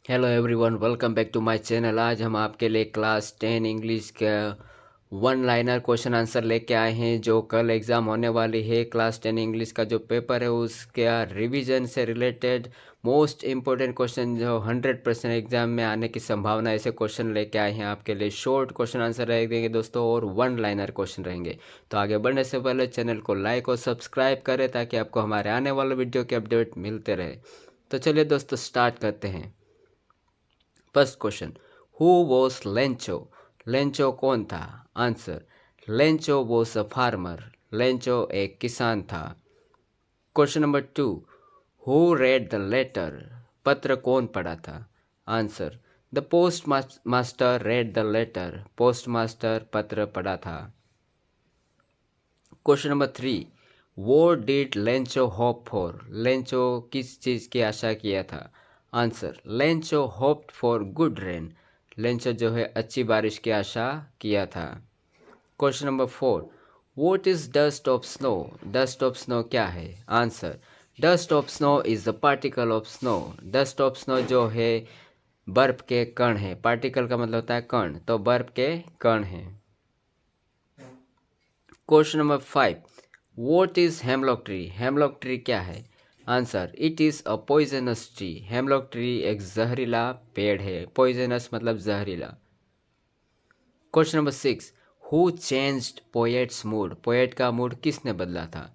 Hello everyone, welcome back to my channel. आज हम आपके लिए क्लास 10 इंग्लिश का वन लाइनर क्वेश्चन आंसर लेके आए हैं जो कल एग्ज़ाम होने वाली है। क्लास 10 इंग्लिश का जो पेपर है उसका रिवीजन से रिलेटेड मोस्ट इम्पोर्टेंट क्वेश्चन जो 100% एग्ज़ाम में आने की संभावना ऐसे क्वेश्चन लेके आए हैं आपके लिए। शॉर्ट क्वेश्चन आंसर रहेंगे दोस्तों और वन लाइनर क्वेश्चन रहेंगे। तो आगे बढ़ने से पहले चैनल को लाइक और सब्सक्राइब करें ताकि आपको हमारे आने वाले वीडियो के अपडेट मिलते रहे। तो चलिए दोस्तों स्टार्ट करते हैं। First question, who was Lencho? Lencho कौन था? Answer, Lencho was a farmer. Lencho एक किसान था। Question number 2, who read the letter? पत्र कौन पढ़ा था? Answer, the post master read the letter. Post master पत्र पढ़ा था। Question number 3, what did Lencho hope for? Lencho किस चीज़ की आशा किया था? Answer, Lencho hoped for good rain. Lencho जो है अच्छी बारिश की आशा किया था। Question number 4, what is dust of snow? Dust of snow क्या है? Answer, dust of snow is the particle of snow. Dust of snow जो है बर्फ के कण है। पार्टिकल का मतलब होता है कण, तो बर्फ के कण हैं। Question number 5, what is hemlock tree? Hemlock tree क्या है? Answer, it is a poisonous tree. Hemlock tree एक जहरीला पेड़ है। पॉइजनस मतलब जहरीला। Question number 6, who changed poets mood? Poet का मूड किसने बदला था?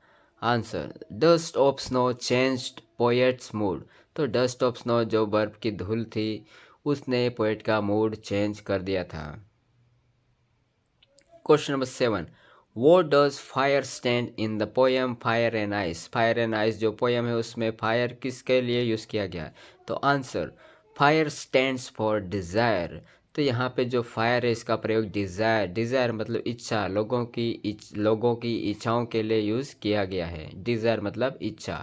Answer, dust of snow changed poets mood. तो डस्ट ऑफ स्नो जो बर्फ की धूल थी उसने पोएट का मूड चेंज कर दिया था। क्वेश्चन नंबर 7, वो does fire stand in the poem fire and ice? Fire and ice जो पोएम है उसमें फायर किसके लिए यूज़ किया गया है? तो answer, fire stands for desire. तो यहाँ पे जो फायर है इसका प्रयोग डिज़ायर, डिज़ायर मतलब इच्छा, लोगों की इच्छाओं के लिए यूज़ किया गया है। डिज़ायर मतलब इच्छा।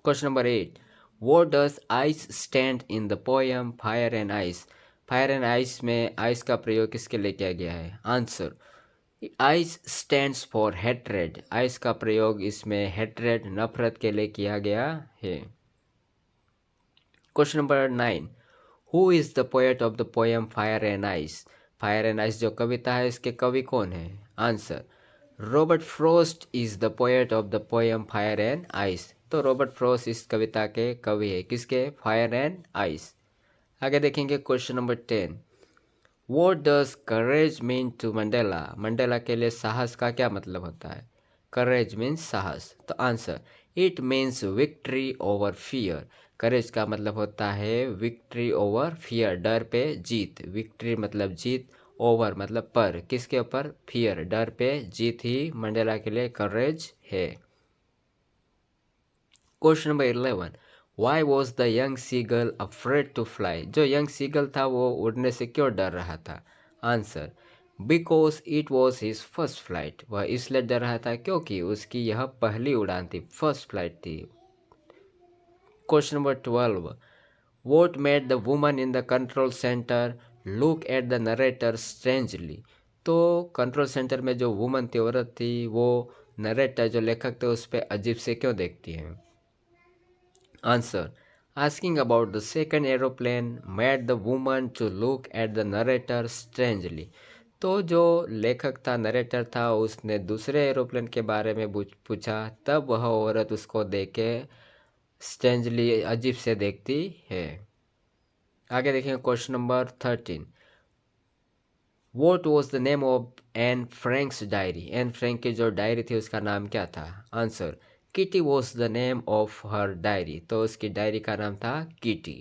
क्वेश्चन नंबर 8, वो does ice stand in the poem fire and ice? Fire and ice में आइस का प्रयोग किसके लिए किया गया है? Answer, ice stands for hatred. Ice का प्रयोग इसमें हेट्रेड नफरत के लिए किया गया है। Question number 9, who is the poet of the poem fire and ice? Fire and ice जो कविता है इसके कवि कौन है? Answer, Robert Frost is the poet of the poem fire and ice. तो रॉबर्ट फ्रॉस्ट इस कविता के कवि है। किसके? Fire and ice. आगे देखेंगे question number 10, what does courage mean to Mandela? Mandela के लिए साहस का क्या मतलब होता है? करेज मीन्स साहस। तो answer, it means victory over fear. Courage का मतलब होता है विक्ट्री ओवर फियर, डर पे जीत। विक्ट्री मतलब जीत, ओवर मतलब पर, किसके ऊपर? फियर, डर पे जीत ही मंडेला के लिए करेज है। Question number 11, why was the young seagull afraid to fly? जो यंग सीगल था वो उड़ने से क्यों डर रहा था? Answer, because it was his first flight. वह इसलिए डर रहा था क्योंकि उसकी यह पहली उड़ान थी, फर्स्ट फ्लाइट थी। Question number 12, what made the woman in the control centre look at the narrator strangely? तो कंट्रोल सेंटर में जो वुमन थी, औरत थी, वो नरेटर जो लेखक थे उस पर अजीब से क्यों देखती हैं? Answer, asking about the second aeroplane made the woman to look at the narrator strangely। तो जो लेखक था, नरेटर था, उसने दूसरे एरोप्लेन के बारे में पूछा, तब वह औरत उसको देख के स्ट्रेंजली अजीब से देखती है। आगे देखेंगे question number 13, what was the name of Anne Frank's diary? Anne Frank की जो डायरी थी उसका नाम क्या था? Answer, Kitty was the name of her diary. तो उसकी डायरी का नाम था Kitty.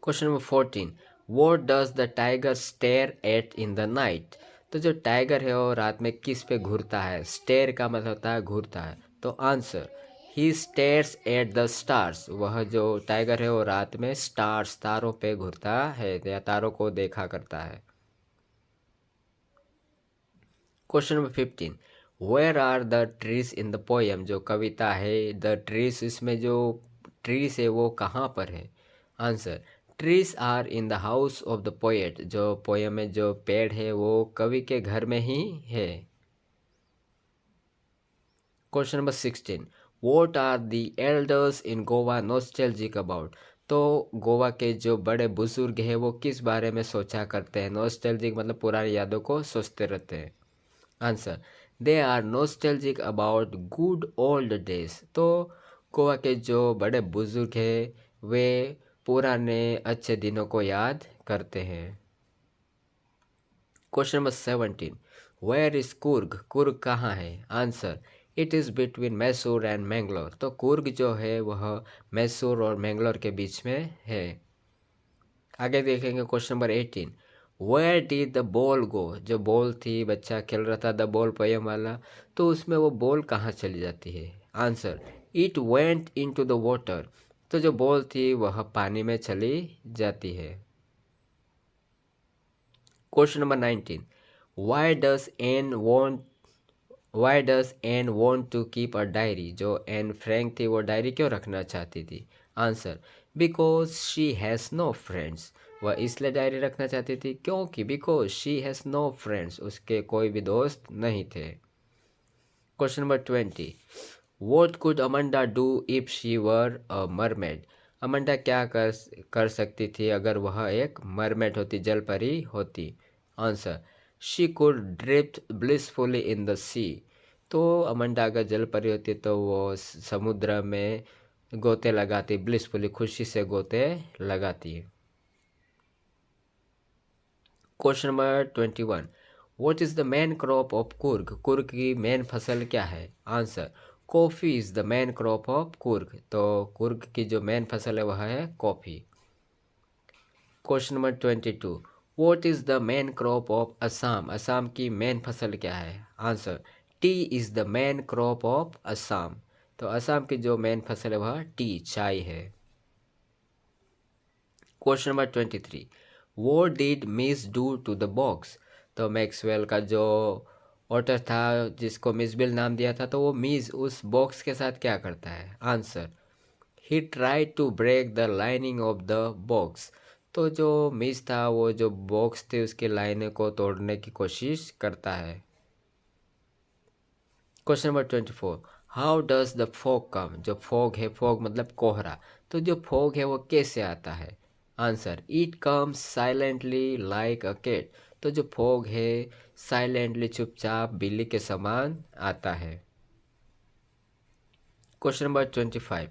Question number 14, what does the tiger stare at in the night? तो जो टाइगर है वो रात में किस पे घूरता है? स्टेयर का मतलब होता है घूरता है। तो answer, he stairs at the stars. वह जो टाइगर है वो रात में स्टार्स, तारों पे घूरता है या तारों को देखा करता है। Question number 15, where are the trees in the poem? जो कविता है द ट्रीज, इसमें जो ट्रीज है वो कहाँ पर है? Answer, trees are in the house of the poet. जो पोएम में जो पेड़ है वो कवि के घर में ही है। Question number 16, what are the elders in Goa nostalgic about. तो गोवा के जो बड़े बुजुर्ग हैं वो किस बारे में सोचा करते हैं। नॉस्टैल्जिक मतलब पुरानी यादों को सोचते रहते हैं। Answer, they are nostalgic about good old days. तो गोवा के जो बड़े बुजुर्ग हैं वे पुराने अच्छे दिनों को याद करते हैं। Question number 17, where is Coorg. Coorg कहाँ है। Answer, it is between Mysore and Mangalore. तो कुर्ग जो है वह मैसूर और मैंगलोर के बीच में है। आगे देखेंगे question number 18, where did the ball go. जो बॉल थी, बच्चा खेल रहा था द बॉल पोयम वाला, तो उसमें वो बॉल कहाँ चली जाती है। Answer, it went into the water. तो जो बॉल थी वह पानी में चली जाती है। Question number 19, why does Anne want to keep a diary. जो एन फ्रैंक थी वो डायरी क्यों रखना चाहती थी। Answer, because she has no friends. वह इसलिए डायरी रखना चाहती थी क्योंकि because she has no friends, उसके कोई भी दोस्त नहीं थे। Question number 20, what could Amanda do if she were a mermaid. Amanda क्या कर सकती थी अगर वह एक मरमेड होती, जल परी होती। Answer, she could drift blissfully in the sea. तो अमंडा अगर जल परी होती तो वो समुद्र में गोते लगाती, ब्लिसफुली खुशी से गोते लगाती है। Question number 21, what is the main crop of Coorg. Coorg की मेन फसल क्या है। Answer, coffee is the main crop of Coorg. तो कुर्ग की जो मेन फसल है वह है coffee. Question number 22, what is the main crop of Assam. Assam की मेन फसल क्या है। Answer, T is the main crop of Assam. तो असम की जो मेन फसल है वह टी, चाय है। Question number 23, what did miss do to the box. तो मैक्सवेल का जो ऑटर था जिसको मिस बिल नाम दिया था, तो वो मिस उस बॉक्स के साथ क्या करता है। Answer, he try to break the lining of the box. तो जो मिस था वो जो बॉक्स थे उसकी लाइनें को तोड़ने की कोशिश करता है। Question number 24, how does the fog come. जो फॉग है, फॉग मतलब कोहरा, तो जो फॉग है वो कैसे आता है। Answer, it comes silently like a cat. तो जो फॉग है साइलेंटली, चुपचाप बिल्ली के समान आता है। Question number 25,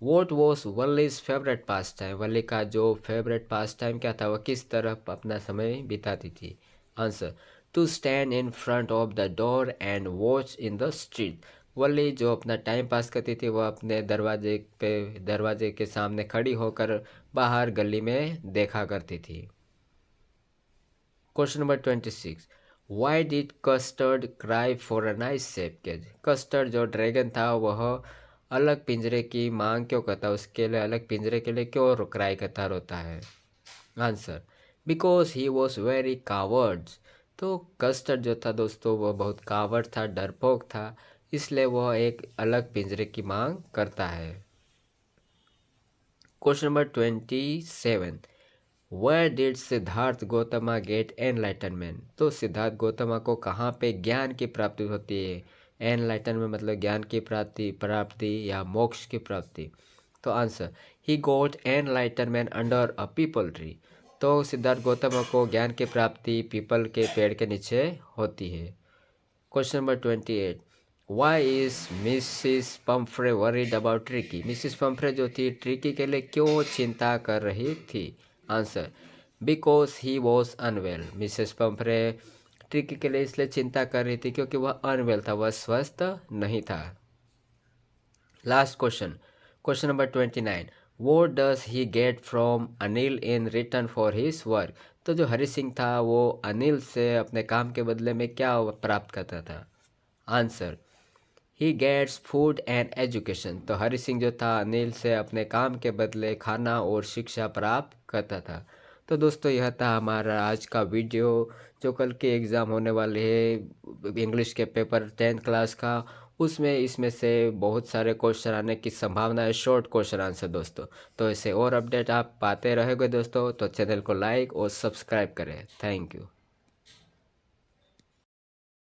what was Valli's favourite pastime. Valli का जो फेवरेट पास टाइम क्या था, वह किस तरह अपना समय बिताती थी। Answer, to stand in front of the door and watch in the street. Valli जो अपना टाइम पास करती थी वह अपने दरवाजे के सामने खड़ी होकर बाहर गली में देखा करती थी। Question number 26, why did Custard cry for a nice safe cage. Custard जो ड्रैगन था वह अलग पिंजरे की मांग क्यों करता है, उसके लिए अलग पिंजरे के लिए क्यों क्राई करता रोता है। Answer, because he was very cowards. तो कस्टर्ड जो था दोस्तों वह बहुत कावर्ड था, डरपोक था, इसलिए वह एक अलग पिंजरे की मांग करता है। Question number 27, where did Siddhartha Gautama get enlightenment. तो सिद्धार्थ गौतमा को कहाँ पे ज्ञान की प्राप्ति होती है। एनलाइटनमेंट मतलब ज्ञान की प्राप्ति या मोक्ष की प्राप्ति। तो answer, he got enlightenment under a peepal tree. तो सिद्धार्थ गौतम को ज्ञान की प्राप्ति पीपल के पेड़ के नीचे होती है। Question number 28, why is Mrs Pumphrey worried about Tricki. Mrs Pumphrey जो थी ट्रिकी के लिए क्यों चिंता कर रही थी। Answer, because he was unwell. Mrs Pumphrey Tricki के लिए इसलिए चिंता कर रही थी क्योंकि वह अनवेल था, वह स्वस्थ नहीं था। Last question, question number 29, what does he get from Anil in return for his work. तो जो हरि सिंह था वो अनिल से अपने काम के बदले में क्या प्राप्त करता था। Answer, he gets food and education. तो हरि सिंह जो था अनिल से अपने काम के बदले खाना और शिक्षा प्राप्त करता था। तो दोस्तों यह था हमारा आज का वीडियो जो कल के एग्ज़ाम होने वाले है इंग्लिश के पेपर 10th क्लास का, उसमें इसमें से बहुत सारे क्वेश्चन आने की संभावना है, शॉर्ट क्वेश्चन आंसर दोस्तों। तो ऐसे और अपडेट आप पाते रहोगे दोस्तों, तो चैनल को लाइक और सब्सक्राइब करें। Thank you.